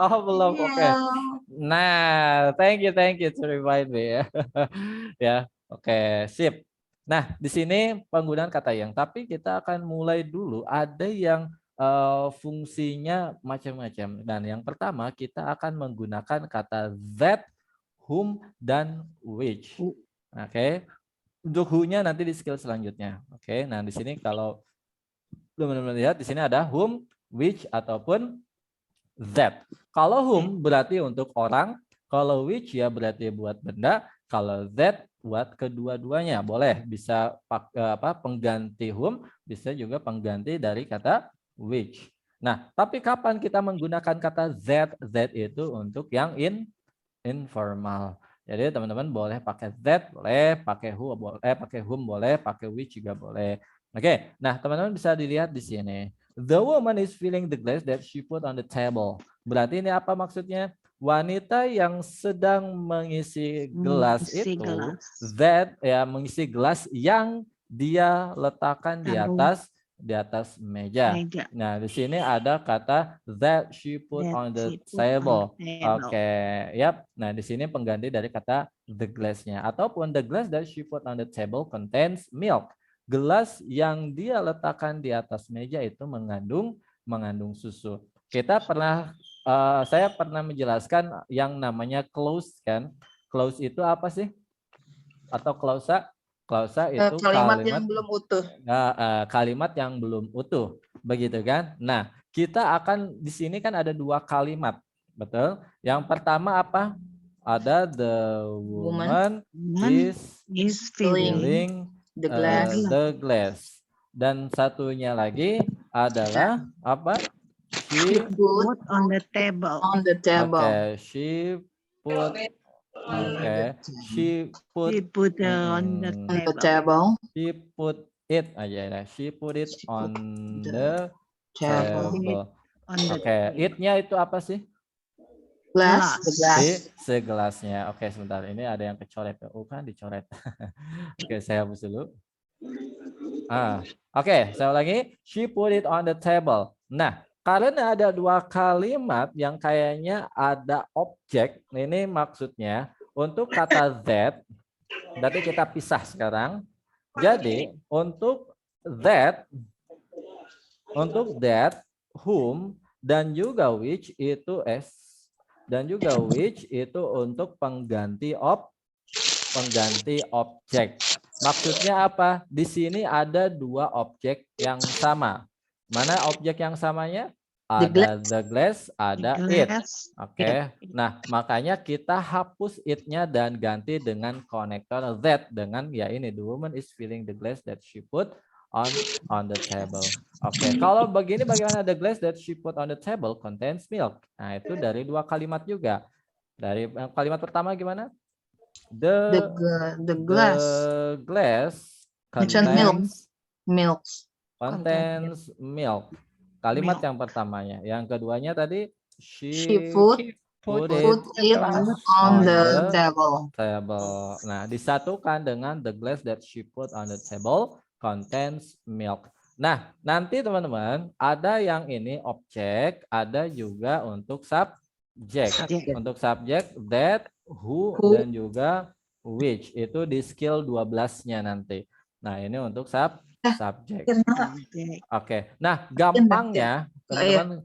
Oh, belum. Oke. Iya. Nah, thank you to remind me ya. Ya, oke, sip. Nah, di sini penggunaan kata yang, tapi kita akan mulai dulu ada yang fungsinya macam-macam. Dan yang pertama kita akan menggunakan kata that, whom, dan which. Oke. Untuk who-nya nanti di skill selanjutnya. Oke. Nah, di sini kalau teman-teman lihat di sini ada whom, which ataupun that. Kalau whom berarti untuk orang, kalau which ya berarti buat benda, kalau that buat kedua-duanya. Boleh bisa pengganti whom, bisa juga pengganti dari kata which. Nah, tapi kapan kita menggunakan kata that? That itu untuk yang informal. Jadi teman-teman boleh pakai that, boleh pakai who, boleh pakai whom, boleh pakai which juga boleh. Oke, nah teman-teman bisa dilihat di sini. The woman is filling the glass that she put on the table. Berarti ini apa maksudnya? Wanita yang sedang mengisi gelas itu, that ya mengisi gelas yang dia letakkan di atas meja. Nah, di sini ada kata that she put on the table. Oke, yap. Nah, di sini pengganti dari kata the glass-nya. Ataupun the glass that she put on the table contains milk. Gelas yang dia letakkan di atas meja itu mengandung susu. Saya pernah menjelaskan yang namanya clause kan. Clause itu apa sih? Atau klausa? Klausa itu Kalimat yang belum utuh. kalimat yang belum utuh, begitu kan? Nah, kita akan di sini kan ada dua kalimat, betul? Yang pertama apa? Ada the woman is filling the glass. the glass. Dan satunya lagi adalah apa? She She put on the table. on the table. Okay, she put she put on the On the table. she put it aja ya. She put it on the table. Oke, it-nya itu apa sih? Glass. The glass. Segelasnya. Oke, sebentar. Ini ada yang kecoret. Oh, kan dicoret. Oke, saya hapus dulu. Oke, saya ulangi. She put it on the table. Nah, karena ada dua kalimat yang kayaknya ada objek. Ini maksudnya untuk kata that, berarti kita pisah sekarang. Jadi untuk that, whom, dan juga which itu untuk pengganti objek. Maksudnya apa? Di sini ada dua objek yang sama. Mana objek yang samanya? Ada the glass, ada it. Oke. Nah, makanya kita hapus it-nya dan ganti dengan konektor that dengan ya ini, the woman is filling the glass that she put on the table. Oke. Kalau begini bagaimana? The glass that she put on the table contains milk. Nah, itu dari dua kalimat juga. Dari kalimat pertama gimana? The glass contains milk. Kalimat yang pertamanya. Yang keduanya tadi she put it on the table. Nah, disatukan dengan the glass that she put on the table contains milk. Nah, nanti teman-teman ada yang ini objek, ada juga untuk subjek. Untuk subjek that, who, dan juga which. Itu di skill 12-nya nanti. Nah, ini untuk subjek. Oke. Nah, gampangnya teman-teman,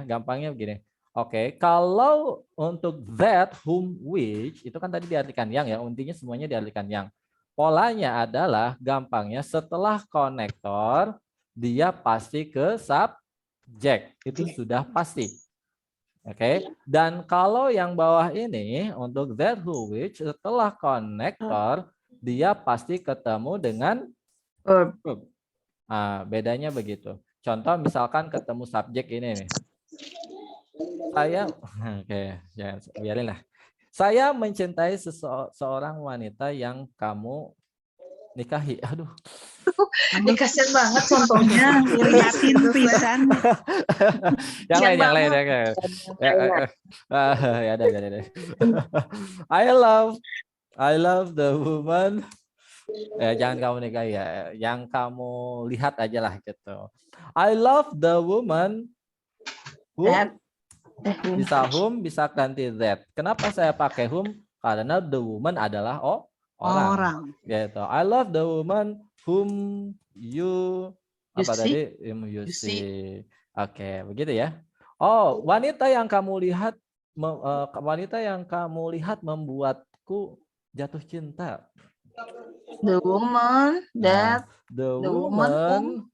gampangnya begini. Oke, kalau untuk that, whom, which itu kan tadi diartikan yang ya, intinya semuanya diartikan yang. Polanya adalah gampangnya setelah konektor dia pasti ke subjek. Itu sudah pasti. Oke. Dan kalau yang bawah ini untuk that, who, which setelah konektor dia pasti ketemu dengan verb. Bedanya begitu. Contoh misalkan ketemu subjek ini nih. Biarin lah. Saya mencintai seorang wanita yang kamu nikahi. Aduh. Ini kasihan banget contohnya. Liatin pisan. yang lain. Ya ada. I love the woman. Jangan kamu nikahi ya. Yang kamu lihat aja lah gitu. I love the woman Bisa whom, bisa ganti that. Kenapa saya pakai whom? Karena the woman adalah orang. Orang. Gitu. I love the woman whom you You apa see? tadi? You You see? see. Oke, begitu ya. Oh, wanita yang kamu lihat wanita yang kamu lihat membuatku jatuh cinta. The woman that The the woman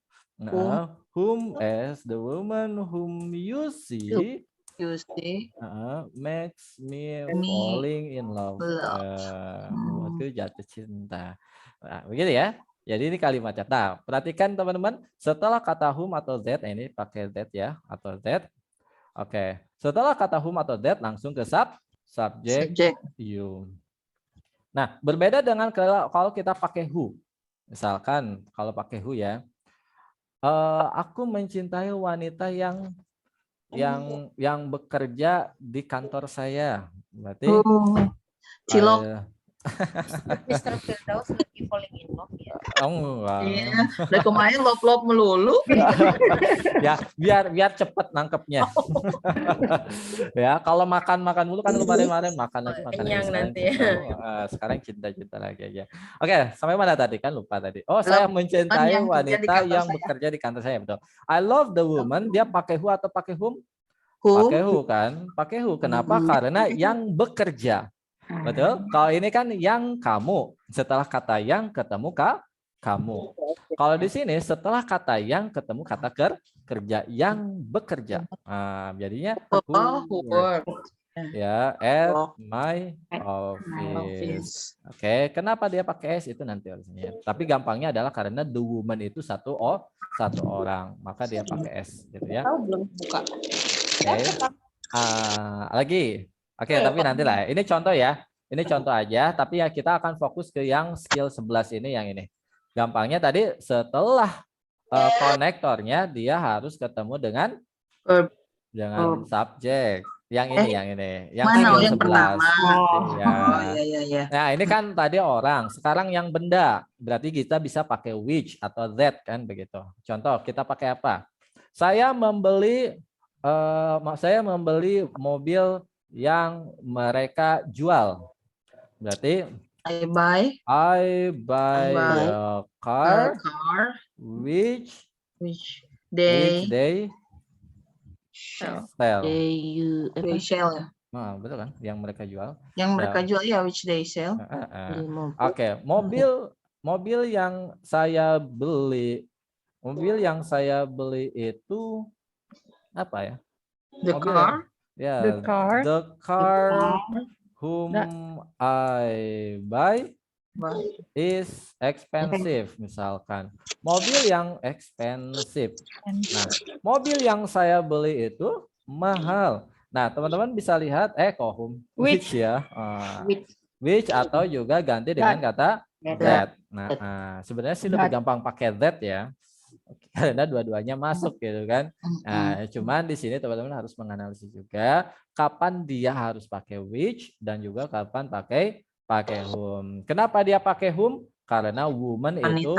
whom as the woman whom you see you see makes me me falling in love. love. Membuatku jatuh cinta. Nah, begitu ya. Jadi ini kalimatnya. Nah, perhatikan teman-teman, setelah kata whom atau that, ini pakai that ya, atau that. Oke. Setelah kata whom atau that langsung ke subject Subject. you. Nah, berbeda dengan kalau kita pakai who. Misalkan kalau pakai who ya, aku mencintai wanita yang bekerja di kantor saya. Berarti Cilok. Mr. Firdaus lagi falling in love ya. enggak. Iya. Dari kemarin lop-lop melulu. Ya, biar cepet nangkepnya. Ya, kalau makan dulu kan kemarin makan lagi makan lagi. Kenyang Sekarang nanti ya. sekarang cinta lagi aja. Oke, sampai mana tadi kan lupa tadi. Oh, saya mencintai yang kerja di wanita kantor yang saya. bekerja di kantor saya, betul. I love the woman, dia pakai who atau pakai whom? Who? Pakai who kan? Pakai who. Kenapa? Karena yang bekerja. Betul? Kalau ini kan yang kamu. Setelah kata yang ketemu kamu. Kalau di sini setelah kata yang ketemu kata kerja yang bekerja. Nah, jadinya Who work ya at Work. my office. office. Oke, kenapa dia pakai s itu nanti harusnya. Tapi gampangnya adalah karena the woman itu satu orang, maka dia pakai s gitu ya. Tahu belum buka. Oke. Lagi. Oke, tapi nantilah. Ini contoh ya. Ini contoh aja, tapi ya kita akan fokus ke yang skill 11 ini yang ini. Gampangnya tadi setelah konektornya dia harus ketemu dengan Verb. subjek. Yang ini, yang Mana skill yang 11. pertama? Iya. Iya. Nah, ini kan tadi orang, sekarang yang benda. Berarti kita bisa pakai which atau that kan begitu. Contoh, kita pakai apa? Saya membeli mobil yang mereka jual. Berarti I buy the a car car which they sell. they sell. Nah, betul kan? Yang mereka jual. Yang mereka jual ya which they sell. Oke, mobil yang saya beli itu apa ya? The Mobil car. Ya, The car. the car whom I buy is expensive, misalkan. Mobil yang expensive. Nah, mobil yang saya beli itu mahal. Nah, teman-teman bisa lihat, which ya. Which atau juga ganti dengan kata that. Nah, sebenarnya sih lebih gampang pakai that ya. Karena dua-duanya masuk gitu kan. Nah, cuman di sini teman-teman harus menganalisis juga kapan dia harus pakai which dan juga kapan pakai whom. Kenapa dia pakai whom? Karena woman itu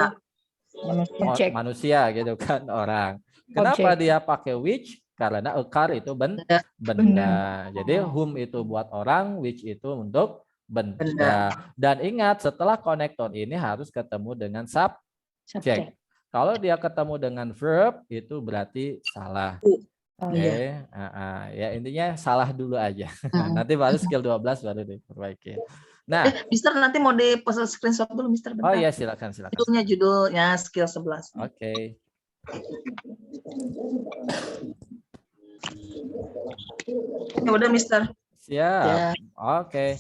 manusia gitu kan, orang. Kenapa dia pakai which? Karena a car itu benda. Jadi whom itu buat orang, which itu untuk benda. Dan ingat setelah konektor ini harus ketemu dengan subjek. Kalau dia ketemu dengan verb itu berarti salah. Oke. Ya intinya salah dulu aja. Nanti baru skill 12 baru diperbaiki. Nah, Mister nanti mau di-post screenshot dulu Mister bentar. Oh iya, silakan. Judulnya skill 11. Oke. Ya udah Mister. Siap. Oke.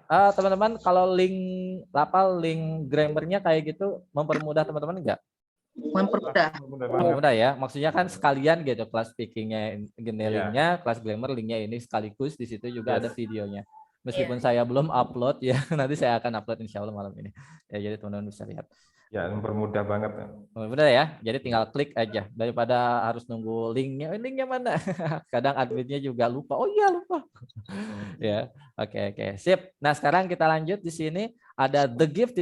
Teman-teman kalau link grammarnya kayak gitu mempermudah teman-teman enggak? Mempermudah ya. Maksudnya kan sekalian gitu kelas speakingnya gini linknya, kelas grammar linknya ini sekaligus di situ juga ada videonya. Meskipun saya belum upload ya, nanti saya akan upload insya Allah malam ini. Ya jadi teman-teman bisa lihat. Ya mempermudah banget. Mempermudah ya. Jadi tinggal klik aja daripada harus nunggu linknya. Linknya mana? Kadang adminnya juga lupa. Oh iya lupa. Ya. Oke. Sip. Nah sekarang kita lanjut di sini ada the gift ...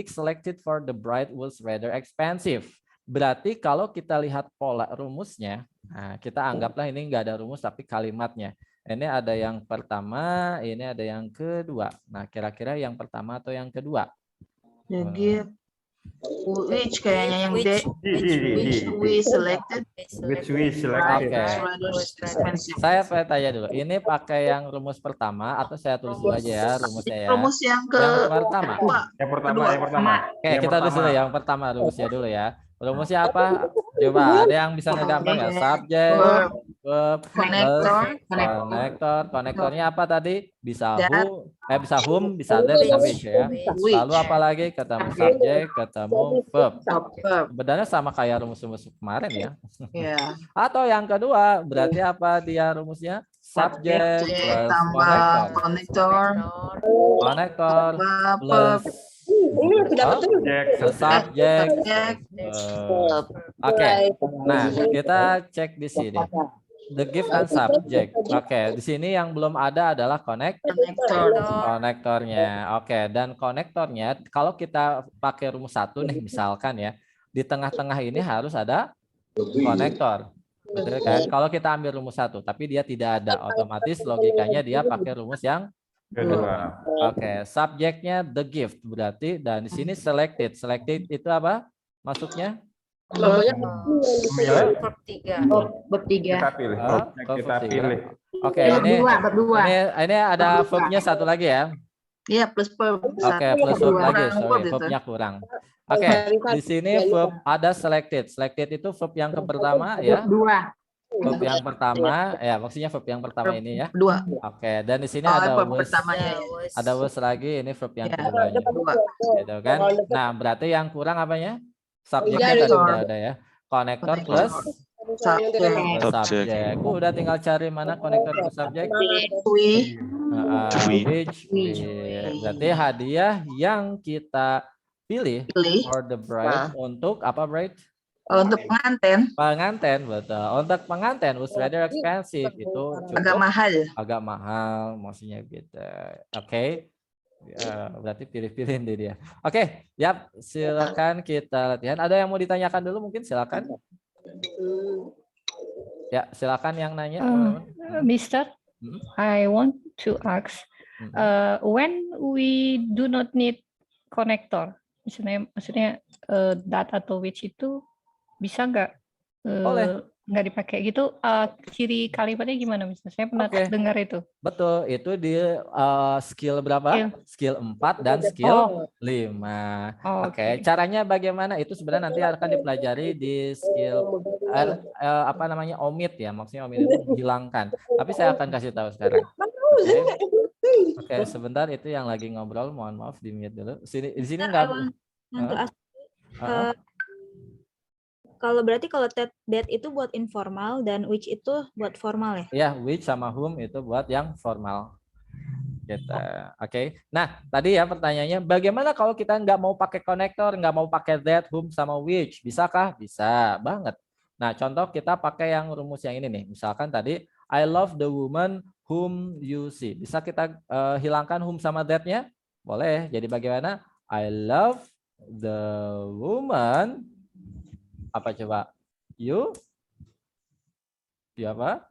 selected for the bride was rather expensive. Berarti kalau kita lihat pola rumusnya, nah kita anggaplah ini nggak ada rumus tapi kalimatnya. Ini ada yang pertama, ini ada yang kedua. Nah, kira-kira yang pertama atau yang kedua? The gift. Which kayaknya yang D. Which we selected. Which we selected. Oke. Riders expensive. Saya tanya dulu, ini pakai yang rumus pertama atau saya tulis dulu aja ya rumusnya ya? Rumus yang Yang pertama. kedua. Yang pertama, Kedua. yang pertama. Oke, kita tulis dulu yang pertama rumusnya dulu ya. Rumusnya apa? Coba ada yang bisa ngegambar nggak? Subjek, verb, Connector. konektor. Konektornya apa tadi? Bisa That. bisa whom, bisa that, bisa which ya. Which. Lalu apa lagi? Ketemu subjek, ketemu verb. Verb. Sebenarnya sama kayak rumus-rumus kemarin ya. Ya. Atau yang kedua, berarti apa dia rumusnya? Subjek plus Tambah konektor. konektor. Konektor Tambah plus verb. subjek. Verb. Oke. Nah, kita cek di sini. The gift kan subjek. Oke, di sini yang belum ada adalah Konektor. konektornya. Oke, dan konektornya kalau kita pakai rumus satu nih misalkan ya, di tengah-tengah ini harus ada konektor. Betul kan? Kalau kita ambil rumus satu, tapi dia tidak ada, otomatis logikanya dia pakai rumus yang Kedua. oke, subjeknya the gift berarti, dan di sini selected. Selected itu apa? Masuknya? Memilih. Verb 3. Kita pilih. Ah, Kita verb pilih. Oke, ini ada verbnya satu lagi ya. Iya, plus verb. Oke, plus verb lagi. Sorry, Verb itu. verbnya kurang. Oke, di sini verb ada selected. Selected itu verb yang pertama ya. Verb yang pertama ya, maksudnya verb yang pertama ini ya. Dua. Oke, dan di sini Oh, ada verb was. pertamanya. Ada was lagi, ini verb yang Ya, keduanya. dua. Gitu kan. Nah, berarti yang kurang apanya? Subjeknya tadi Konektor. udah ada ya. Konektor plus Subject. subjek. Udah tinggal cari mana konektor plus subjek. We. Which. Berarti hadiah yang kita pilih Pilih. for the bride untuk apa bride? Untuk pengantin. Pengantin, betul. Untuk pengantin was rather expensive, itu Agak cukup mahal. agak mahal, maksudnya gitu. Oke. Ya, berarti pilih-pilih deh dia. Oke, yap, silakan kita latihan. Ada yang mau ditanyakan dulu mungkin silakan. Ya, silakan yang nanya. teman-teman. Mister, Hmm? I want to ask, Mhm. when we do not need connector, maksudnya that atau which itu bisa nggak Boleh. nggak dipakai gitu? Ciri kalimatnya gimana, Mister? Saya pernah Oke. dengar itu. Betul, itu di skill berapa? Skill 4 dan skill 5. Oh, Oke, oke. caranya bagaimana? Itu sebenarnya nanti akan dipelajari di skill apa namanya omit ya, maksudnya omit itu menghilangkan. Tapi saya akan kasih tahu sekarang. Oke, sebentar, itu yang lagi ngobrol, mohon maaf di mute dulu. Di sini enggak. Kalau berarti kalau that itu buat informal dan which itu buat formal ya? Ya, which sama whom itu buat yang formal. Gitu. Oke. Nah, tadi ya pertanyaannya, bagaimana kalau kita nggak mau pakai konektor, nggak mau pakai that, whom sama which? Bisakah? Bisa banget. Nah, contoh kita pakai yang rumus yang ini nih. Misalkan tadi, I love the woman whom you see. Bisa kita hilangkan whom sama that-nya? Boleh. Jadi bagaimana? I love the woman. Apa coba? You apa?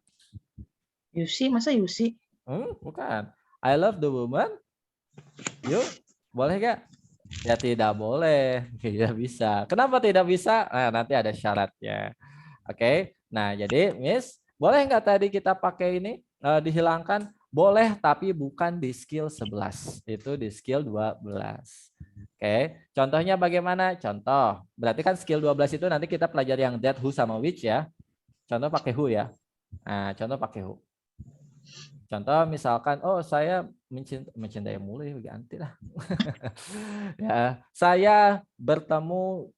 You see, masa you see? Bukan. I love the woman. You boleh gak? Ya tidak boleh. Tidak bisa. Kenapa tidak bisa? Nah, nanti ada syaratnya. Oke. Nah, jadi Miss, boleh nggak tadi kita pakai ini dihilangkan? Boleh, tapi bukan di skill 11. Itu di skill 12. Oke, contohnya bagaimana? Contoh, berarti kan skill 12 itu nanti kita pelajari yang that, who, sama which ya. Contoh pakai who ya. Nah, contoh pakai who. Contoh misalkan, oh saya mencintai mulu, ganti lah. Ya, saya bertemu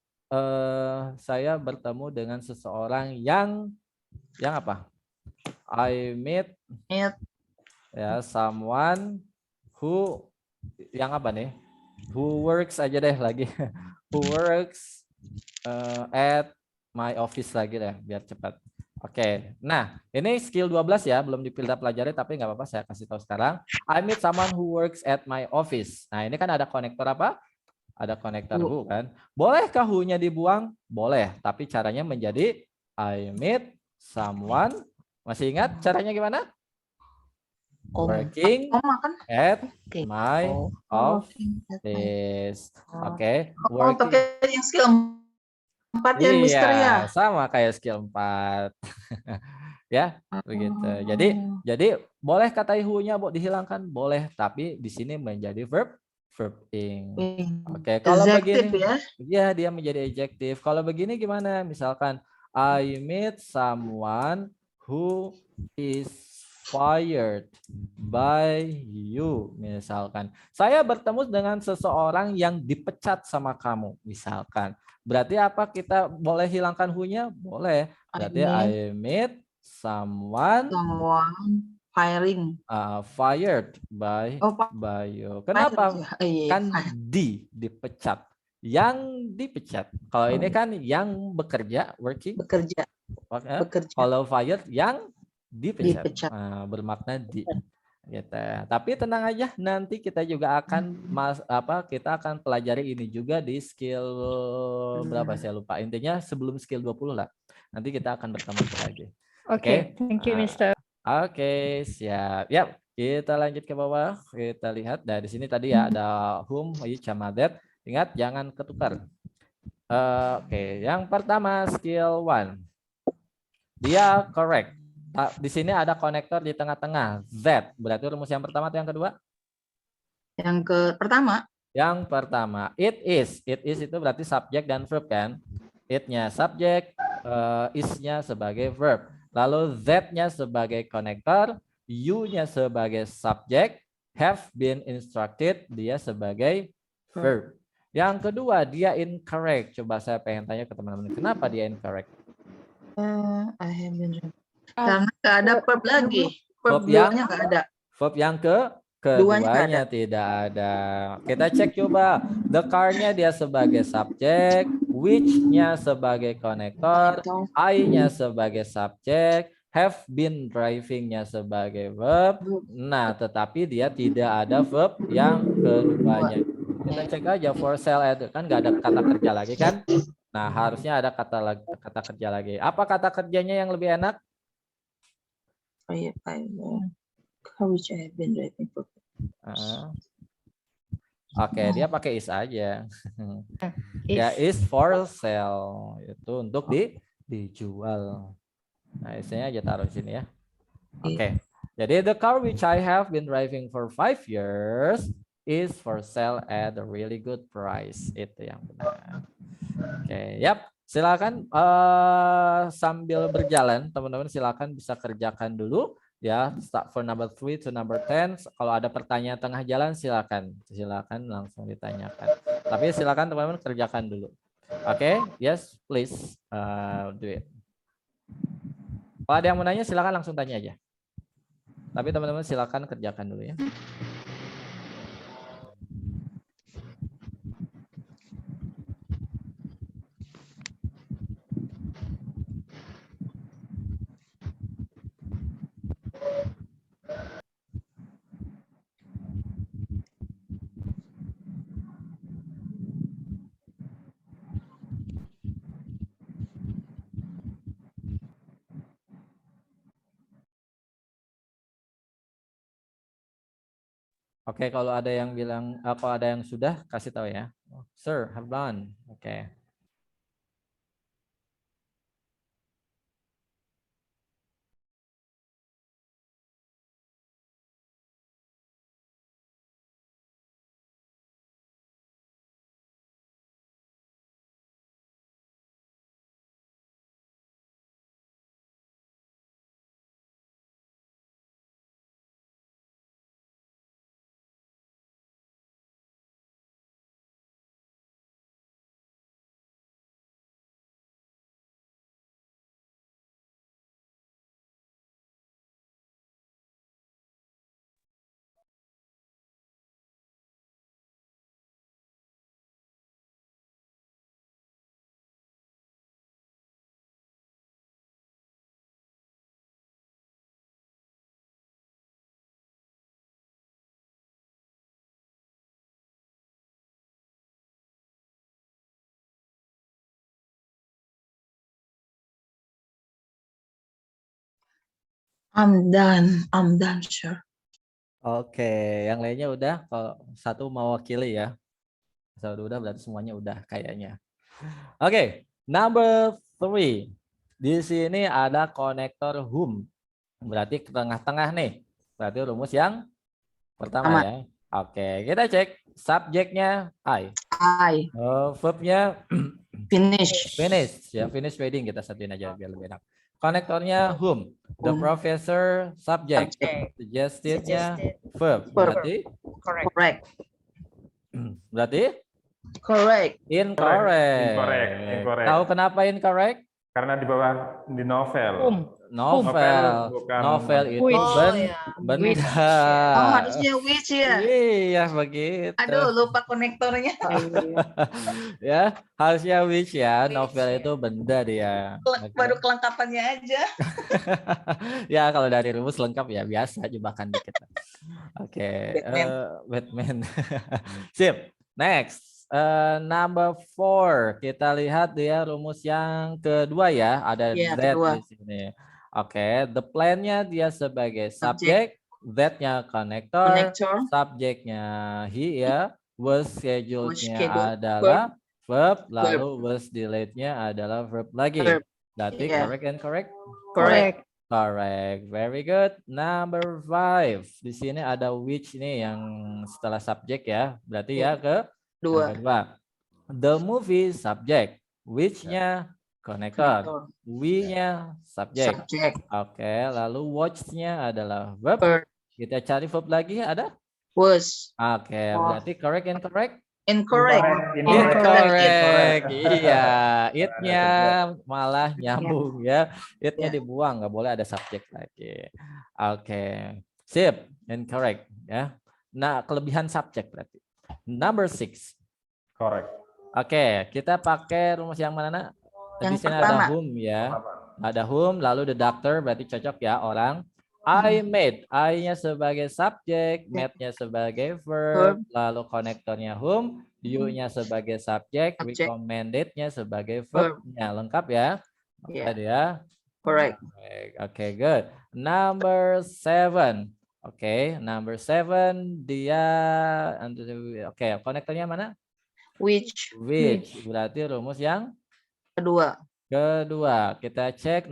dengan seseorang yang apa? I meet ya someone who yang apa nih? Who works aja deh lagi. Who works at my office lagi deh biar cepat. Oke. Nah, ini skill 12 ya, belum dipilih pelajari tapi nggak apa-apa, saya kasih tahu sekarang. I meet someone who works at my office. Nah, ini kan ada konektor apa? ada konektor who kan. Bolehkah who-nya dibuang? Boleh, tapi caranya menjadi I meet someone. Masih ingat caranya gimana? Working Koma kan? at Oke. my Oh, office. Oh. Oke, Oh, working. pakai yang skill 4 ya, Mister ya. Iya, sama kayak skill 4. Ya, begitu. Jadi boleh kata who-nya dihilangkan, boleh, tapi di sini menjadi verb ing. Oke, kalau Adjective begini, ya. ya dia menjadi adjective. Kalau begini gimana? Misalkan I meet someone who is fired by you. Misalkan saya bertemu dengan seseorang yang dipecat sama kamu. Misalkan, berarti apa? Kita boleh hilangkan who-nya? Boleh. Berarti I meet someone firing. Fired by you. Kenapa? Kan dipecat. Yang dipecat. Kalau ini kan yang bekerja, working. Bekerja. Kalau fired yang dipecat. Bermakna di. Gitu. Tapi tenang aja, nanti kita juga akan kita akan pelajari ini juga di skill berapa saya lupa. Intinya sebelum skill 20 lah. Nanti kita akan bertemu lagi. Oke, thank you, Mister. Oke, siap. Yap, kita lanjut ke bawah. Kita lihat dari sini tadi ya ada whom, which, sama that. Ingat jangan ketukar. Oke, yang pertama skill 1. Dia correct. Di sini ada konektor di tengah-tengah, Z. Berarti rumus yang pertama atau yang kedua? Pertama. Yang pertama, it is. It is itu berarti subjek dan verb kan? It-nya subjek, is-nya sebagai verb. Lalu Z-nya sebagai konektor, you-nya sebagai subjek, have been instructed, dia sebagai verb. Yang kedua, dia incorrect. Coba saya pengen tanya ke teman-teman, kenapa dia incorrect? I have been. Karena nggak ada verb lagi. Verb yang nggak ada. Verb yang keduanya tidak ada. Kita cek coba. The car-nya dia sebagai subjek, which-nya sebagai konektor, I-nya sebagai subjek, have been driving-nya sebagai verb. Nah, tetapi dia tidak ada verb yang keduanya. Kita cek aja for sale kan nggak ada kata kerja lagi kan? Nah, harusnya ada kata kerja lagi. Apa kata kerjanya yang lebih enak? Which I have been driving for. Oke, dia pakai is aja. Ya, is for sale. Itu untuk dijual. Nah, isnya aja taruh di sini ya. Oke. Jadi the car which I have been driving for 5 years is for sale at a really good price. Itu yang benar. Oke, yap. Silakan sambil berjalan, teman-teman silakan bisa kerjakan dulu ya. Start for number 3 to number 10. Kalau ada pertanyaan tengah jalan silakan langsung ditanyakan. Tapi silakan teman-teman kerjakan dulu. Oke, yes, please do it. Kalau ada yang mau nanya silakan langsung tanya aja. Tapi teman-teman silakan kerjakan dulu ya. Oke, kalau ada yang bilang, kalau ada yang sudah, kasih tahu ya. Sir, have done. Oke. I'm done, sir. Oke, yang lainnya udah. Kalau satu mewakili ya. Satu udah berarti semuanya udah kayaknya. Oke, number 3. Di sini ada konektor whom. Berarti ke tengah-tengah nih. Berarti rumus yang pertama Sama. ya. Oke, kita cek subjeknya I. Verbnya Finish. finish ya, finish reading kita satuin aja biar lebih enak. Konektornya whom, the Whom. professor subject, Subject. suggestednya Suggested. verb. Berarti Correct. Correct. incorrect. Incorrect. Tahu kenapa incorrect? Karena di bawah di novel. Novel itu Which. Oh ya. benar. Oh, harusnya which ya? Iya begitu. Aduh, lupa konektornya. Ya, harusnya which ya. Which, Novel ya. itu benda dia. Oke. Baru kelengkapannya aja. Ya kalau dari rumus lengkap ya biasa jebakan dikit. Oke, Batman. Batman. Sip. Next. Number 4. Kita lihat dia rumus yang kedua ya. Ada Iya, that kedua. di sini. Oke, the plan-nya dia sebagai subjek, that-nya connector, Connector. subjeknya he ya, was scheduled-nya schedule, adalah verb, lalu was delayed-nya adalah verb lagi. Verb. Berarti Iya. correct and correct? Correct. Correct, very good. Number 5. Di sini ada which nih yang setelah subjek ya. Berarti ya ke Dua. yang kedua. The movie subject, which-nya connector, we-nya subject. Subject. Oke, lalu watch-nya adalah verb. Verb. Kita cari verb lagi ada? Was. Oke, berarti correct and correct? Incorrect. Incorrect. Iya, it-nya malah nyambung ya. It-nya Ya. dibuang, nggak boleh ada subjek lagi. Oke, sip, incorrect ya. Nah, kelebihan subjek berarti. Number 6. Correct. Oke, kita pakai rumus yang mana nak? Di Yang sini pertama. ada whom ya. Ada whom, lalu the doctor berarti cocok ya orang. I made, I-nya sebagai subjek, made-nya sebagai verb, lalu konektornya whom, you-nya sebagai subjek, Subject. recommended-nya sebagai verb-nya. Lengkap ya? Oke Yeah. dia. Correct. Oke, good. Number 7. Oke, number 7 dia oke, konektornya mana? Which. Which. Berarti rumus yang Kedua. kedua. Kita cek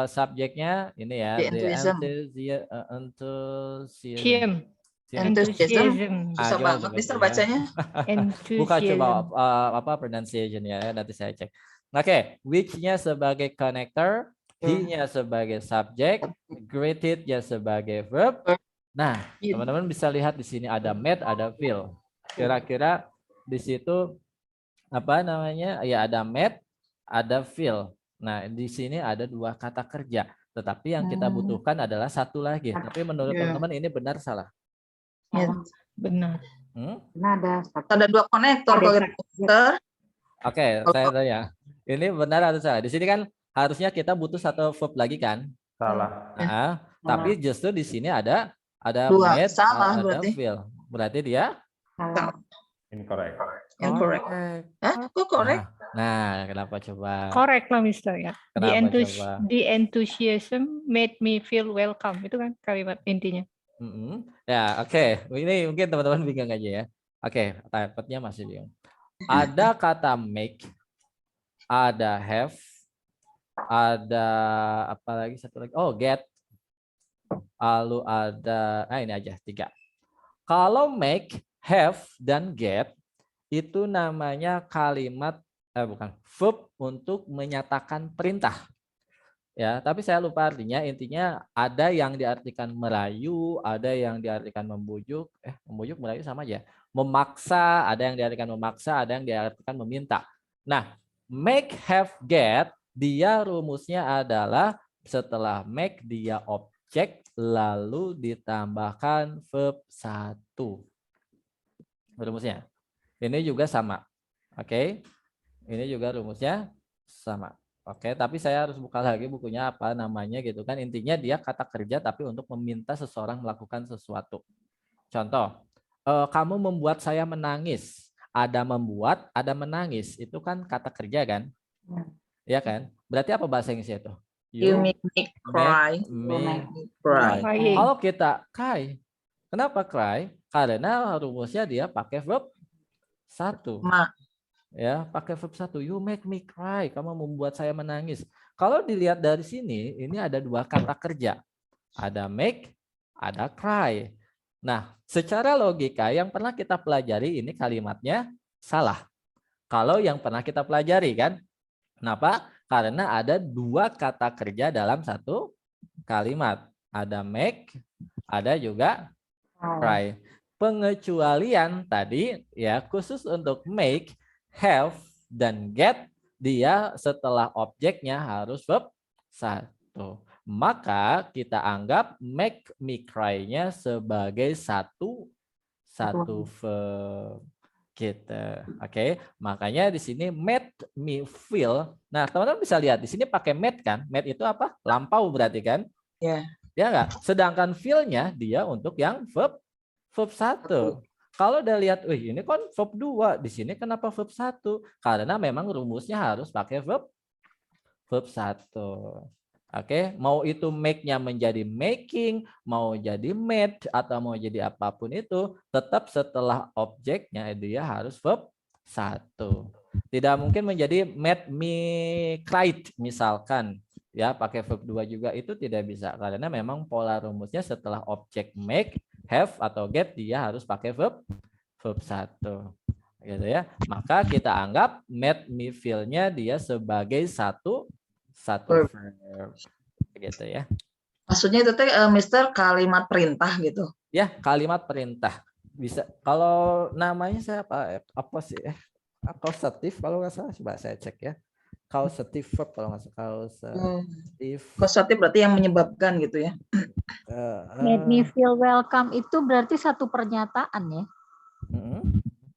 subjeknya ini ya, The enthusiasm. enthusiasm. Enthusiasm. Susah gimana banget, coba Mister ya? bacanya. Bukan coba Enthusiasm. apa pronunciation ya, nanti saya cek. Oke, which-nya sebagai connector, he-nya sebagai subjek, greeted-nya sebagai verb. Nah, teman-teman bisa lihat di sini ada made, ada feel. Kira-kira di situ apa namanya? Ya ada made, ada feel. Nah, di sini ada dua kata kerja. Tetapi yang kita butuhkan adalah satu lagi. Tapi menurut Ya. teman-teman ini benar salah? Ya. Benar. Ada dua konektor kalau komputer. Oke, saya tanya. Ini benar atau salah? Di sini kan harusnya kita butuh satu verb lagi kan? Salah. Nah, tapi justru di sini ada Dua. made, Salah ada berarti. feel. Berarti dia Incorrect. Incorrect. Hah? Kok correct? Nah, kenapa coba? Correct lah, Mister ya. Kenapa coba? The enthusiasm made me feel welcome. Itu kan kalimat intinya. Ya, oke. Ini mungkin teman-teman bingung aja ya. Oke, takutnya masih bingung. Ada kata make, ada have, ada apa lagi satu lagi? Oh, get. Lalu ada, ini aja 3. Kalau make, have, dan get itu namanya kalimat bukan verb untuk menyatakan perintah. Ya, tapi saya lupa artinya. Intinya ada yang diartikan merayu, ada yang diartikan membujuk. Membujuk merayu sama aja. Memaksa, ada yang diartikan memaksa, ada yang diartikan meminta. Nah, make, have, get, dia rumusnya adalah setelah make dia objek lalu ditambahkan verb 1. Rumusnya. Ini juga sama. Oke. Ini juga rumusnya sama. Oke, tapi saya harus buka lagi bukunya apa namanya gitu kan. Intinya dia kata kerja tapi untuk meminta seseorang melakukan sesuatu. Contoh, kamu membuat saya menangis. Ada membuat, ada menangis. Itu kan kata kerja kan? Ya kan? Berarti apa bahasa Inggrisnya itu? You make me cry. make You me make me cry. Crying. Kalau kita cry, kenapa cry? Karena rumusnya dia pakai verb 1. Ma. Ya, pakai verb 1. You make me cry. Kamu membuat saya menangis. Kalau dilihat dari sini, ini ada 2 kata kerja. Ada make, ada cry. Nah, secara logika yang pernah kita pelajari ini kalimatnya salah. Kalau yang pernah kita pelajari kan. Kenapa? Karena ada 2 kata kerja dalam satu kalimat. Ada make, ada juga cry. Pengecualian tadi ya khusus untuk make, have, dan get, dia setelah objeknya harus verb 1. Maka kita anggap make me cry-nya sebagai satu verb. Gitu. Oke, makanya di sini made me feel. Nah, teman-teman bisa lihat di sini pakai made kan? Made itu apa? Lampau berarti kan? Ya. Ya enggak? Sedangkan feel-nya dia untuk yang verb 1. Kalau udah lihat, wih ini kan verb 2, di sini kenapa verb 1? Karena memang rumusnya harus pakai verb 1. Oke, mau itu make-nya menjadi making, mau jadi made, atau mau jadi apapun itu, tetap setelah objeknya dia harus verb 1. Tidak mungkin menjadi made me cried misalkan, ya pakai verb 2 juga itu tidak bisa, karena memang pola rumusnya setelah objek make, have, atau get, dia harus pakai verb 1. Gitu ya. Maka kita anggap made me feel-nya dia sebagai satu verb. Gitu ya. Maksudnya itu teh Mister kalimat perintah gitu. Ya, kalimat perintah. Bisa kalau namanya saya apa sih? Causative kalau nggak salah, coba saya cek ya. Causative verb kalau nggak salah. Causative. Causative berarti yang menyebabkan gitu ya. Made me feel welcome itu berarti satu pernyataan ya.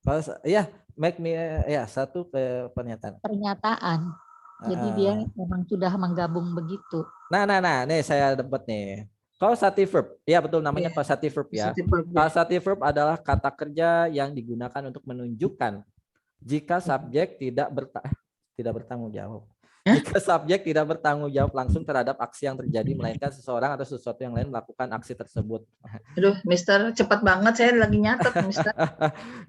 Kalau ya make me ya satu pernyataan. Pernyataan. Jadi dia memang sudah menggabung begitu. Nah, nih saya dapat nih. Causative verb. Ya betul namanya causative verb ya. Causative verb adalah kata kerja yang digunakan untuk menunjukkan jika subjek tidak bertanggung jawab. Jika subjek tidak bertanggung jawab langsung terhadap aksi yang terjadi, melainkan seseorang atau sesuatu yang lain melakukan aksi tersebut. Aduh, Mister, cepat banget saya lagi nyatet, Mister.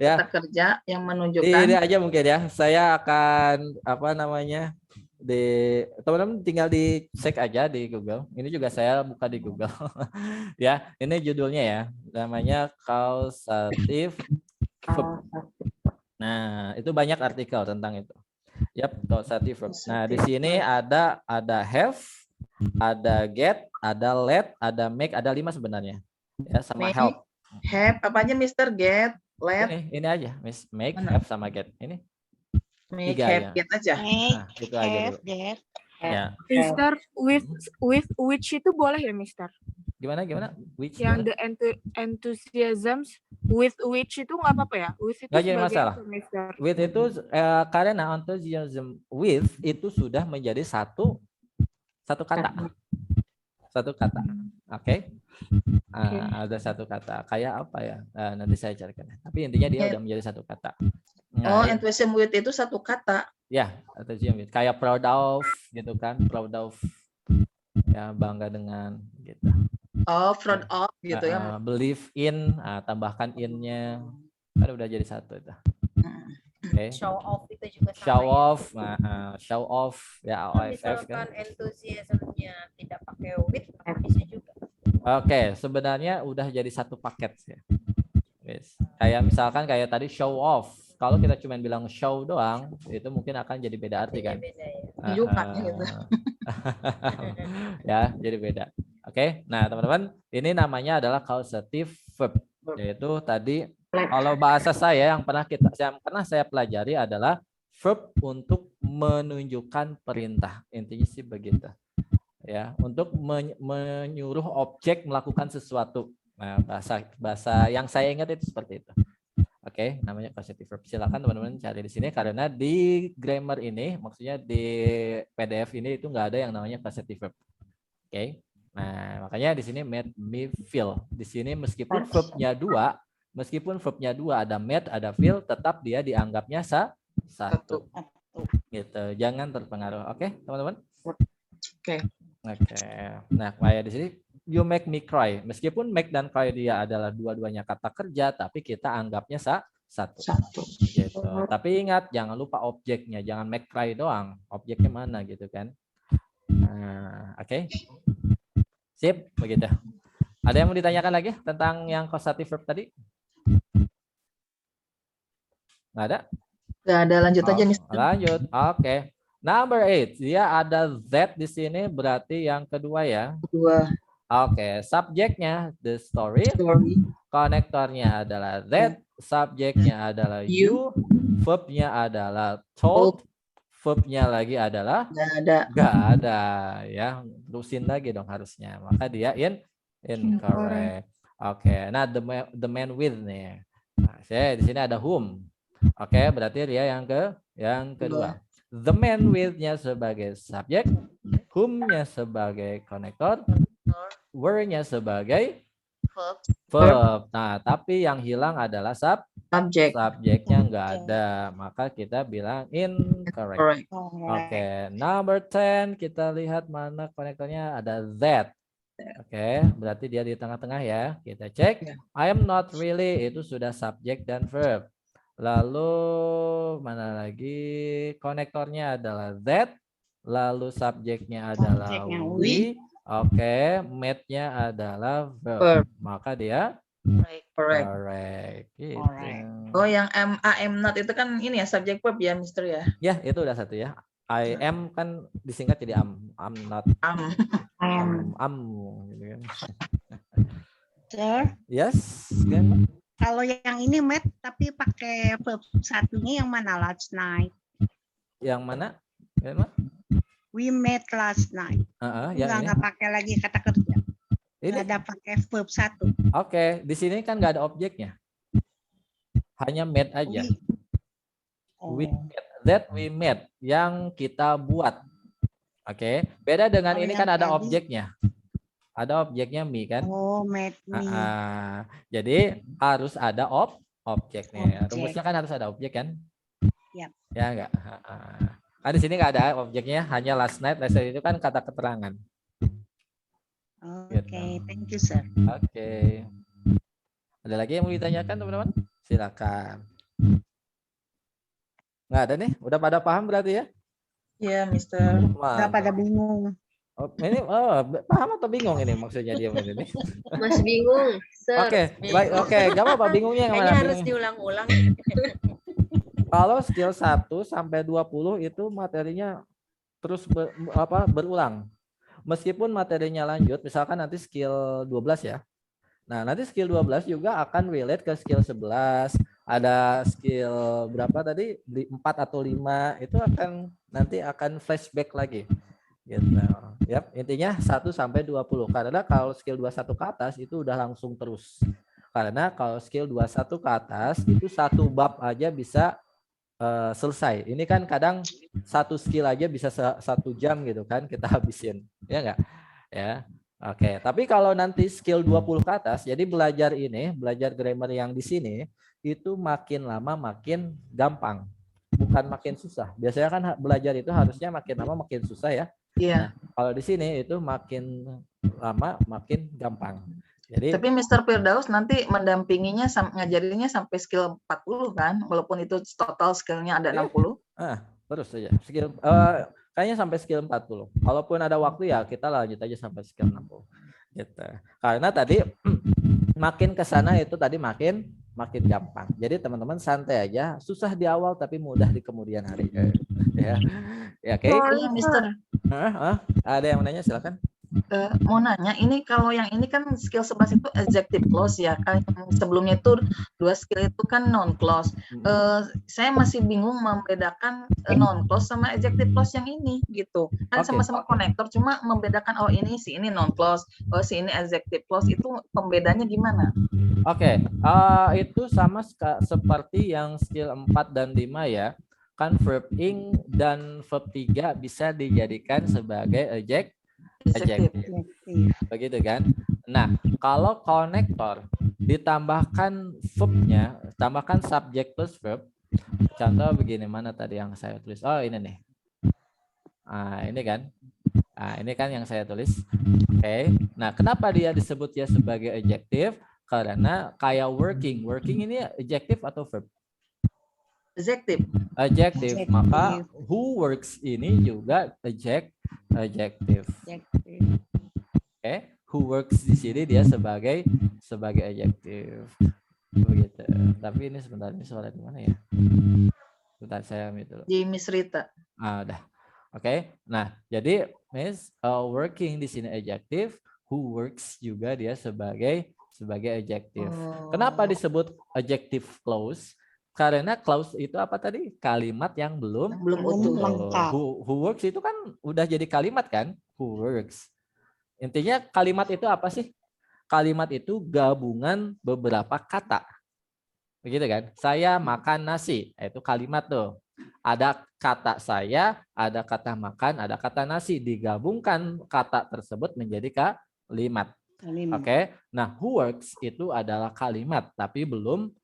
Ya. Kata kerja yang menunjukkan. Ini aja mungkin ya. Saya akan teman-teman tinggal dicek aja di Google. Ini juga saya buka di Google. Ya, ini judulnya ya. Namanya causative verb. Nah, itu banyak artikel tentang itu. Yap, causative verb. Nah, di sini ada have, ada get, ada let, ada make, ada 5 sebenarnya. Ya, sama Make, help. Have apa aja Mister? Get, let. Ini aja, make, have sama get. Ini. Make, 3 have, ya. get aja. Nah, itu aja dulu. Get. Ya. Mister, with which itu boleh ya, Mister? Gimana? Which Yang gimana? the enthusiasms with which itu nggak apa-apa ya? With itu Nggak jadi sebagai masalah. apa, Mister? With itu karena enthusiasm with itu sudah menjadi satu kata. Satu kata. Oke. Ada satu kata. Kayak apa ya? Nanti saya carikan. Tapi intinya dia udah menjadi satu kata. Oh, enthusiasm with itu satu kata. Ya, enthusiasm with. Kayak proud of gitu kan. Proud of. Ya, bangga dengan gitu. Oh, proud of gitu ya. Believe in, tambahkan in-nya. Kan udah jadi satu itu. Okay. Show off itu juga sama. Show off, show off ya OFF Misalkan kan. enthusiasmnya tidak pakai with, bisa juga. Oke, sebenarnya udah jadi satu paket ya. Yes. Kayak misalkan kayak tadi show off. Kalau kita cuma bilang show doang, itu mungkin akan jadi beda arti kan. Beda ya. Tunjukkan gitu. Ya, jadi beda. Oke, nah teman-teman, ini namanya adalah causative verb. Yaitu tadi kalau bahasa saya yang pernah saya pelajari adalah verb untuk menunjukkan perintah. Intinya sih begitu. Ya, untuk menyuruh objek melakukan sesuatu. Nah, bahasa yang saya ingat itu seperti itu. Oke, namanya causative verb. Silakan teman-teman cari di sini karena di grammar ini, maksudnya di PDF ini itu nggak ada yang namanya causative verb. Oke. Nah, makanya di sini made me feel. Di sini meskipun verbnya dua, ada made, ada feel, tetap dia dianggapnya satu. Gitu. Jangan terpengaruh. Oke, teman-teman? Oke. Oke. Nah, kayak di sini you make me cry. Meskipun make dan cry dia adalah dua-duanya kata kerja, tapi kita anggapnya satu. Gitu. Tapi ingat jangan lupa objeknya, jangan make cry doang. Objeknya mana gitu kan. Nah, oke. Sip, begitu. Ada yang mau ditanyakan lagi tentang yang causative verb tadi? Nggak ada? Nggak ada, lanjut aja, Mister. Lanjut. Oke. Number 8. Dia ada that di sini berarti yang kedua ya. Kedua. Oke, subjeknya the story, Story. konektornya adalah that, subjeknya adalah you, verbnya adalah told, verbnya lagi adalah Nggak ada. nggak ada ya. Terusin lagi dong harusnya. Maka dia incorrect. Oke, nah the man with nih. Nah, di sini ada whom. Oke, berarti dia yang kedua. The man with-nya sebagai subjek, whom-nya sebagai konektor, were-nya sebagai verb. Nah, tapi yang hilang adalah Subjek. subjeknya nggak ada. Maka kita bilang incorrect. Correct. Oke, number 10 kita lihat mana konektornya, ada that. Oke, berarti dia di tengah-tengah ya. Kita cek. I am not really itu sudah subjek dan verb. Lalu mana lagi konektornya adalah that. Lalu subjeknya adalah Subjeknya we. Oke, mate-nya adalah verb. Maka dia Correct. correct. Gitu. Correct. Oh, yang am not itu kan ini ya, subjek verb ya, Mister ya. Ya, itu udah satu ya. I am kan disingkat jadi am not am gitu kan. Sir, Yes, kan? kalau yang ini met tapi pakai verb satunya yang mana last night? Yang mana? Yang mana? We met last night. Yang ini. Nggak pakai lagi kata kerja. Ini. Nggak ada pakai verb satu. Oke, di sini kan nggak ada objeknya. Hanya met aja. We met. That we met. Yang kita buat. Oke. Beda dengan Kalau ini yang kan ada tadi- objeknya. Ada objeknya me kan. Oh, met me. Jadi harus ada objeknya. Objek. Rumusnya kan harus ada objek kan? Yap. Ya enggak? Kan di sini nggak ada objeknya, hanya last night. Last night itu kan kata keterangan. Oke, thank you sir. Oke. Ada lagi yang mau ditanyakan teman-teman? Silakan. Nggak ada nih? Udah pada paham berarti ya? Iya, Mister. Nggak pada bingung. Ini paham atau bingung ini maksudnya dia ini? Mas bingung. Sir. Oke, baik. Oke, nggak apa-apa bingungnya yang Kayaknya mana? harus Bingungnya. diulang-ulang. Kalau skill 1 sampai 20 itu materinya terus berulang. Meskipun materinya lanjut, misalkan nanti skill 12 ya. Nah, nanti skill 12 juga akan relate ke skill 11. Ada skill berapa tadi? 4 atau 5 itu nanti akan flashback lagi. Gitu. Yap, intinya 1 sampai 20. Karena kalau skill 21 ke atas itu udah langsung terus. Karena kalau skill 21 ke atas itu satu bab aja bisa selesai. Ini kan kadang satu skill aja bisa 1 jam gitu kan kita habisin. Ya enggak? Ya. Oke, tapi kalau nanti skill 20 ke atas, jadi belajar grammar yang di sini itu makin lama makin gampang. Bukan makin susah. Biasanya kan belajar itu harusnya makin lama makin susah ya. Iya. Kalau di sini itu makin lama makin gampang. Jadi Tapi Mr. Firdaus nanti mendampinginya ngajarinya sampai skill 40 kan, walaupun itu total skillnya ada 60. terus saja skill kayaknya sampai skill 40. Kalaupun ada waktu ya kita lanjut aja sampai skill 60. Gitu. Karena tadi makin ke sana itu tadi makin gampang. Jadi teman-teman santai aja, susah di awal tapi mudah di kemudian hari. Ya. Ya, oke. Sorry, Mister. Ada yang mau nanya silakan. Mau nanya, ini kalau yang ini kan skill 11 itu adjective clause ya, kan yang sebelumnya itu 2 skill itu kan non clause. Saya masih bingung membedakan non clause sama adjective clause yang ini gitu. Kan Oke. sama-sama konektor, cuma membedakan ini si ini non clause, si ini adjective clause, itu pembedanya gimana? Oke, itu sama seperti yang skill 4 dan 5 ya. Kan verb ing dan verb 3 bisa dijadikan sebagai adjective. Begitu kan? Nah, kalau konektor ditambahkan verbnya, tambahkan subject plus verb. Contoh begini, mana tadi yang saya tulis? Oh, ini nih. Ini kan. Nah, ini kan yang saya tulis. Oke. Nah, kenapa dia disebut ya sebagai adjective? Karena kayak working. Working ini adjective atau verb? Adjective. Adjective. Maka who works ini juga adjective. Oke. Who works di sini dia sebagai adjective. Begitu. Tapi ini sebentar, ini soalnya di mana ya? Sebentar, saya ambil dulu. Di Miss Rita. Udah. Oke. Nah, jadi Miss working di sini adjective, who works juga dia sebagai adjective. Kenapa disebut adjective clause? Karena clause itu apa tadi? Kalimat yang belum utuh. Lengkap. Who works itu kan udah jadi kalimat kan? Who works. Intinya kalimat itu apa sih? Kalimat itu gabungan beberapa kata. Begitu kan? Saya makan nasi. Itu kalimat tuh. Ada kata saya, ada kata makan, ada kata nasi. Digabungkan kata tersebut menjadi kalimat. Oke. Nah, who works itu adalah kalimat tapi belum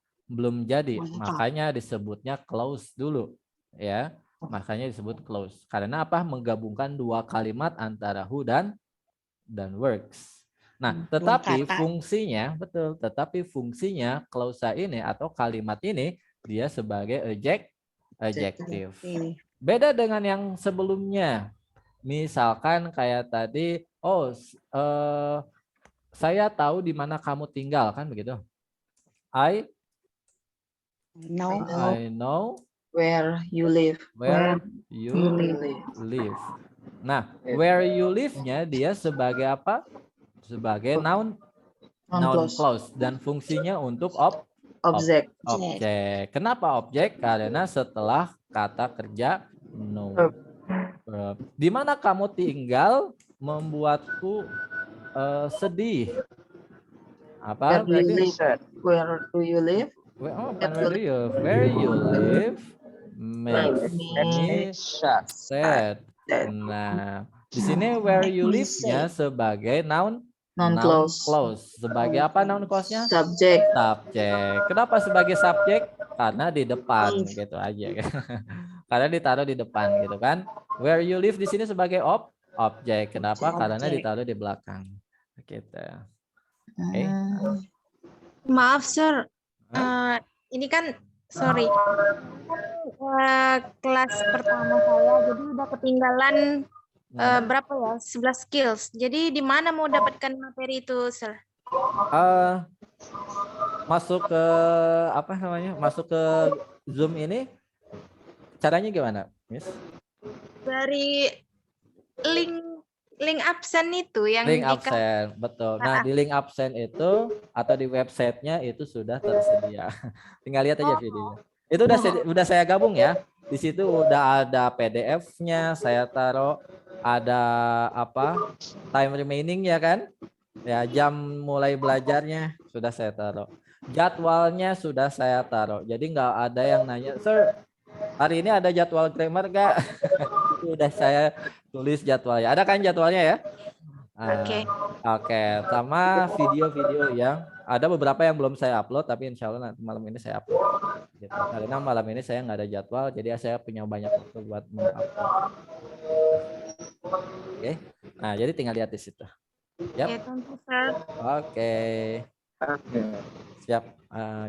jadi. Makanya disebutnya clause dulu, ya. Makanya disebut clause. Karena apa? Menggabungkan dua kalimat antara who dan works. Nah, tetapi fungsinya betul, tetapi fungsinya clause ini atau kalimat ini dia sebagai adjective. Beda dengan yang sebelumnya. Misalkan kayak tadi, saya tahu di mana kamu tinggal, kan begitu? I know where you live. Where you live. Nah, where you live-nya dia sebagai apa? Sebagai noun clause dan fungsinya untuk Objek. objek. Kenapa objek? Karena setelah kata kerja know. Di mana kamu tinggal membuatku sedih. Apa? Where do you live? Where you live makes me sad. Nah, di sini where you live-nya sebagai noun clause. Sebagai apa noun clause-nya? Subjek. Kenapa sebagai subjek? Karena di depan gitu aja. Karena ditaruh di depan gitu kan. Where you live di sini sebagai objek. Kenapa? Karena ditaruh di belakang. Gitu. Oke. Maaf, Sir. Ini kan, sorry. Kelas pertama saya, jadi udah ketinggalan berapa ya? 11 skills. Jadi di mana mau dapatkan materi itu, Sir? Masuk ke apa namanya? Masuk ke Zoom ini caranya gimana, Miss? Dari link absen itu yang link absen, betul. Nah, di link absen itu atau di websitenya itu sudah tersedia. Tinggal lihat aja videonya. Itu udah saya gabung ya. Di situ udah ada PDF-nya, saya taruh ada apa? Time remaining ya kan? Ya, jam mulai belajarnya sudah saya taruh. Jadwalnya sudah saya taruh. Jadi nggak ada yang nanya, "Sir, hari ini ada jadwal grammar nggak?" Itu udah saya tulis jadwalnya. Ada kan jadwalnya ya? Oke. Sama video-video yang ada beberapa yang belum saya upload, tapi insya Allah nanti malam ini saya upload. Gitu. Karena malam ini saya nggak ada jadwal, jadi saya punya banyak waktu buat mengupload. Oke. Nah, jadi tinggal lihat di situ. Yap. Oke. Siap.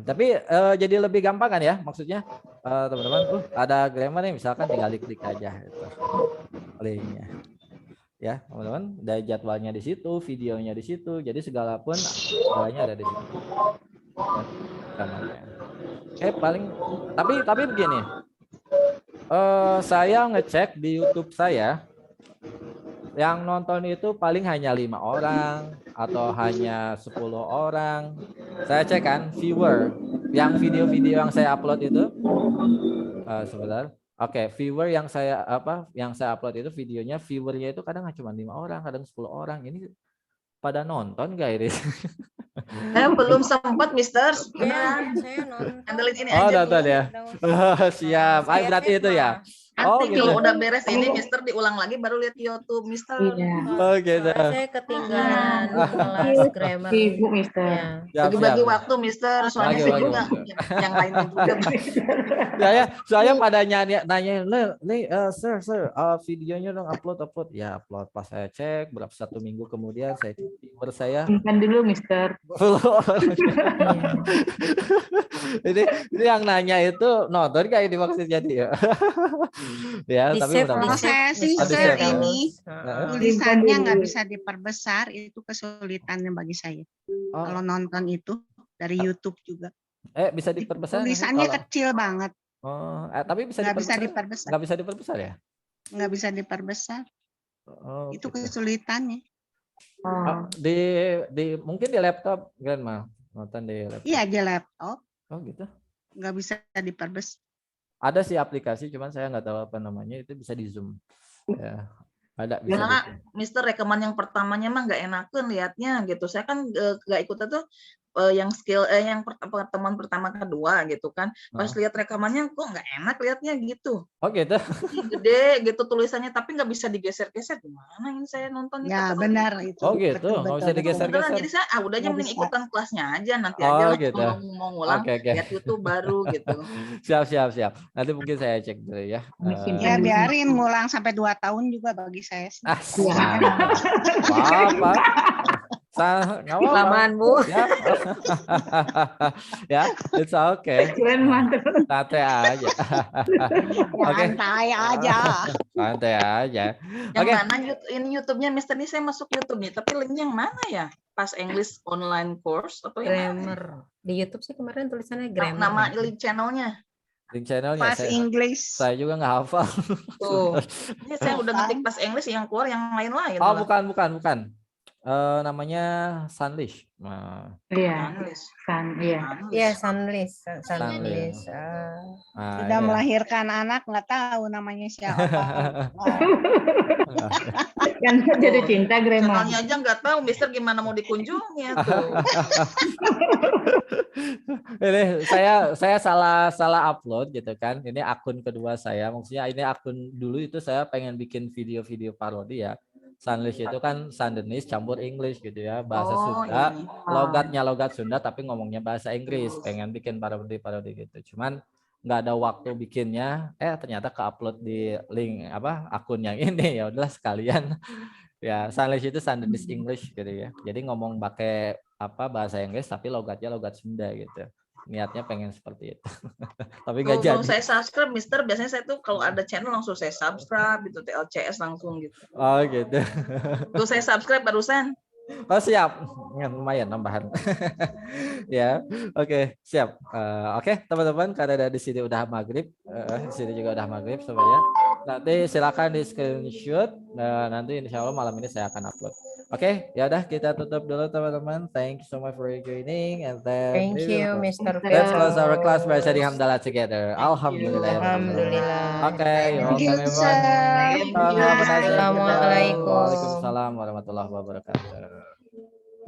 Tapi jadi lebih gampang kan ya? Maksudnya teman-teman, ada grammar nih, misalkan tinggal diklik aja itu linknya. Ya, teman-teman, ada jadwalnya di situ, videonya di situ, jadi segalanya ada di situ. Ya, paling tapi begini. Saya ngecek di YouTube saya, yang nonton itu paling hanya 5 orang atau hanya 10 orang. Saya cek kan viewer, yang video-video yang saya upload itu sebentar. Oke, viewer yang saya upload itu videonya, viewernya itu kadang cuma 5 orang, kadang 10 orang. Ini pada nonton gak ini? Belum sempat, Mister. Saya nonton. Handlein ini Oh, aja. nonton ya. Siap. Berarti itu ya. Oh, Nanti gitu. kalau udah beres ini Mister diulang lagi baru lihat YouTube Mister. Oh, gitu. Saya ketinggalan kelas grammar. Ibu Mister. Ya. Siap, Bagi-bagi siap. waktu Mister, soalnya Bagi, saya bagi, juga bagi. yang lainnya juga. Saya pada nanya, sir, videonya dong upload. Ya upload. Pas saya cek, berapa 1 minggu kemudian saya viewer saya Simpan dulu Mister. ini yang nanya itu nonton kayak ini maksudnya dia. Ya, Di tapi save, Kalau mudah-mudahan. saya sih Oh, di share save, ya. ini Heeh. tulisannya nggak bisa diperbesar, itu kesulitannya bagi saya. Oh, Kalau nonton itu dari YouTube juga. bisa diperbesar nggak sih Tulisannya kalau? kecil banget, Oh, tapi bisa nggak bisa diperbesar? diperbesar, Nggak bisa diperbesar ya? nggak bisa diperbesar. Oh, Itu gitu. kesulitannya. Oh, mungkin di laptop, Grandma, nonton di laptop. Iya aja laptop, Oh, gitu. nggak bisa diperbesar. Ada sih aplikasi, cuman saya nggak tahu apa namanya. Itu bisa di zoom. Ya, ada bisa. Karena di zoom. Mister rekaman yang pertamanya mah nggak enakan liatnya gitu. Saya kan nggak ikut itu yang skill yang pertemuan pertama kedua gitu kan. Pas lihat rekamannya kok nggak enak liatnya gitu. Oh, gitu. Gede gitu tulisannya tapi nggak bisa digeser-geser. Gimana ini saya nonton itu? Ya benar itu. Oh, gitu. Nggak bisa digeser-geser. Beneran, jadi saya udahnya Nggak mending bisa. ikutan kelasnya aja nanti Oh, aja lah gitu. kalau mau ngulang Oke. lihat YouTube baru gitu. Siap. Nanti mungkin saya cek dulu ya. Ya biarin ngulang sampai 2 tahun juga bagi saya sih. Apa? Nggak apa-apa. Lamaan, Bu. Ya, ya, it's okay. Keren mantap. Santai aja. Oke. Santai aja. Santai aja. Yang Oke. mana ini YouTube-nya Mister ini saya masuk YouTube nih, tapi linknya yang mana ya? Pas English online course atau yang mana? Grammar. Di YouTube sih kemarin tulisannya Nama grammar. link channelnya. Link channelnya Pas English. saya juga nggak hafal. Tuh. Ini saya udah ngetik pas English yang keluar yang lain-lain. Oh, malah. bukan. Namanya Sunlish. Nah, Iya. English. Iya. Iya, Sunlish. Sunlish. Sudah ini. melahirkan anak nggak tahu namanya siapa. Kan jadi cinta Grandma. Channelnya aja nggak tahu Mister gimana mau dikunjungi tuh. Ini saya salah upload gitu kan. Ini akun kedua saya. Maksudnya ini akun dulu itu saya pengen bikin video-video parodi ya. Sunlish itu kan Sundanese campur English gitu ya, bahasa Sunda, ini. logatnya logat Sunda tapi ngomongnya bahasa Inggris. Pengen bikin parodi gitu. Cuman nggak ada waktu bikinnya. Ternyata ke-upload di link akun yang ini, ya udahlah sekalian. Ya, Sunlish itu Sundanese English gitu ya. Jadi ngomong pakai bahasa Inggris tapi logatnya logat Sunda gitu. Niatnya pengen seperti itu. Tapi nggak jadi. Kalau saya subscribe Mister biasanya saya tuh kalau ada channel langsung saya subscribe gitu TLCS langsung gitu. Oh, gitu. Tuh saya subscribe barusan. Oh, siap. Lumayan tambahan. Ya, oke, siap. Oke, teman-teman, karena di sini udah maghrib, di sini juga udah maghrib semuanya. Nanti silakan di screenshot. Nanti insya Allah malam ini saya akan upload. Oke, ya udah kita tutup dulu teman-teman. Thank you so much for joining and then Thank you, Mr. let's close our Phil. class by saying hamdalah together. Alhamdulillah. Alhamdulillah. Oke, you're Thank you, welcome everyone. sir. Thank you. Assalamualaikum. Waalaikumsalam warahmatullahi wabarakatuh.